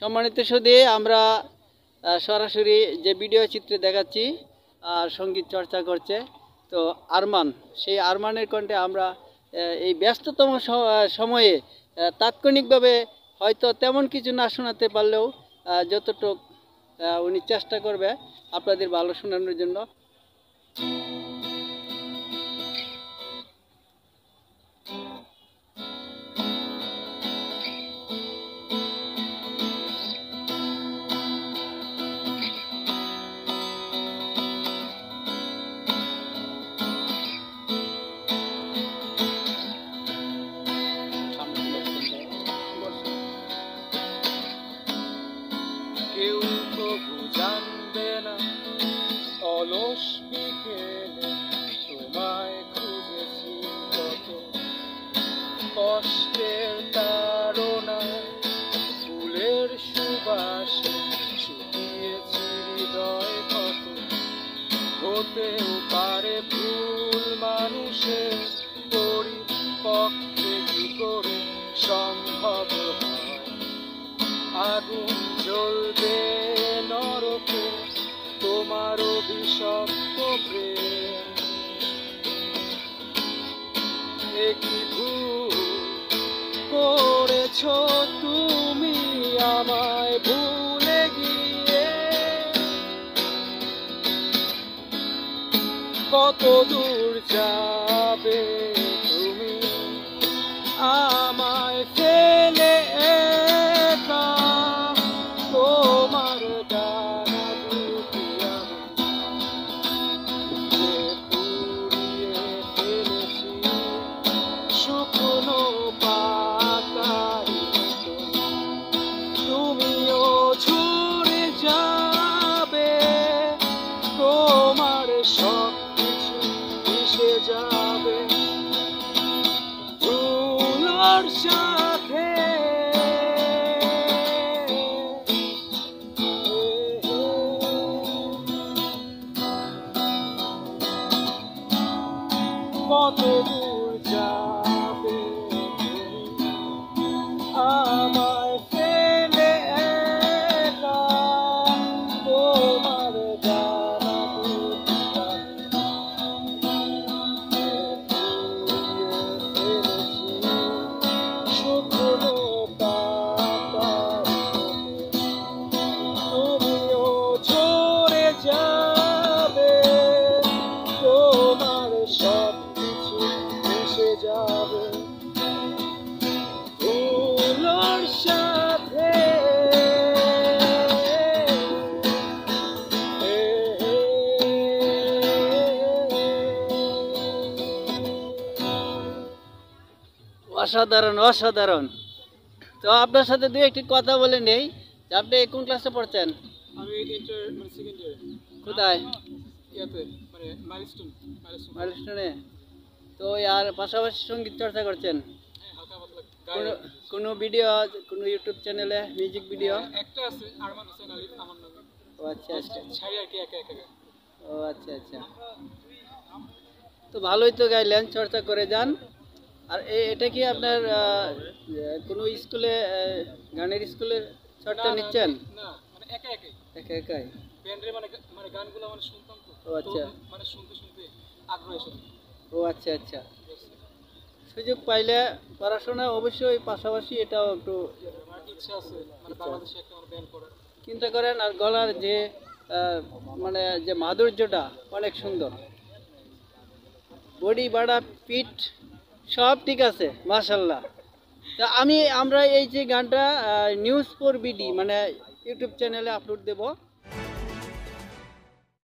সম্মানিত সুধী, আমরা সরাসরি যে ভিডিও চিত্রে দেখাচ্ছি আর সঙ্গীত চর্চা করছে তো আরমান, সেই আরমানের কণ্ঠে আমরা এই ব্যস্ততম সময়ে তাৎক্ষণিকভাবে হয়তো তেমন কিছু না শোনাতে পারলেও যতটুকু উনি চেষ্টা করবে আপনাদের ভালো শোনানোর জন্য। কেউ তবু জানবে না অলস বিকেলে তোমায় খুঁজেছি কত কষ্টের তাড়নায় ফুলের সুবাসে শুকিয়েছি হৃদয় কত। হতেও পারে ভুল মানুষের পরিপক্ষে কি করে সম্ভব হয় আগুন জ্বলবে নরকে তোমার অভিশপ্ত প্রেম। একই ভুল করেছ তুমি আমায় ভুলে গিয়ে, কত দূর যাবে তুমি আমায় ফেলে একা। তোমার ডানা দুটি আমি পুড়িয়ে ফেলেছি শুকনো পাতার মতো। তুমিও ঝরে যাবে, তোমার সব কিছু মিশে যাবে ধুলোর সাথে। কত দূর যাবে তুমি আমায় ফেলে একা। তোমার ডানা দুটি ফেলেছি শুকনো পাতার মতো। তুমিও ঝরে যাবে, তোমার সব কিছু মিশে যাবে ধুলোর সাথে। অসাধারণ অসাধারণ। তো আপনার সাথে দুই একটি কথা বলে নেই যে আপনি কোন ক্লাসে পড়ছেন? আমি ইন্টার মানে সেকেন্ড ইয়ারে। কোথায়? ইয়াতে মানে মাইলস্টোন। মাইলস্টোনে। তো আর পাশাপাশি সঙ্গীত চর্চা করছেন? হ্যাঁ, হালকা পাতলা কোনো ভিডিও, কোনো ইউটিউব চ্যানেলে মিউজিক ভিডিও? একটা আছে আরমান হোসেন আলী আমার নামে। ও আচ্ছা আচ্ছা। ছাই আর কি একা একা গায়। ও আচ্ছা আচ্ছা। তো ভালোই তো গাইলেন, চর্চা করে যান। আর এটা কি আপনার কোনো স্কুলে গানের স্কুলে চর্চা নিচ্ছেন? না, মানে একা একাই। একা একাই? ব্যান্ডের মানে মানে গানগুলো মানে শুনতাম তো। ও আচ্ছা। মানে শুনতে শুনতে আগ্রহ এসে গেছে। ও আচ্ছা আচ্ছা। সুযোগ পাইলে পড়াশোনা অবশ্যই পাশাপাশি এটাও একটু আমার ইচ্ছা আছে মানে বাংলাদেশে একটা মানে ব্যান্ড করার। চিন্তা করেন। আর গলার যে মানে যে মাধুর্যটা অনেক সুন্দর, বডি বাড়া পিঠ সব ঠিক আছে মাশাল্লাহ। তা আমরা এই যে গানটা নিউজ ফর বিডি মানে ইউটিউব চ্যানেলে আপলোড দেব।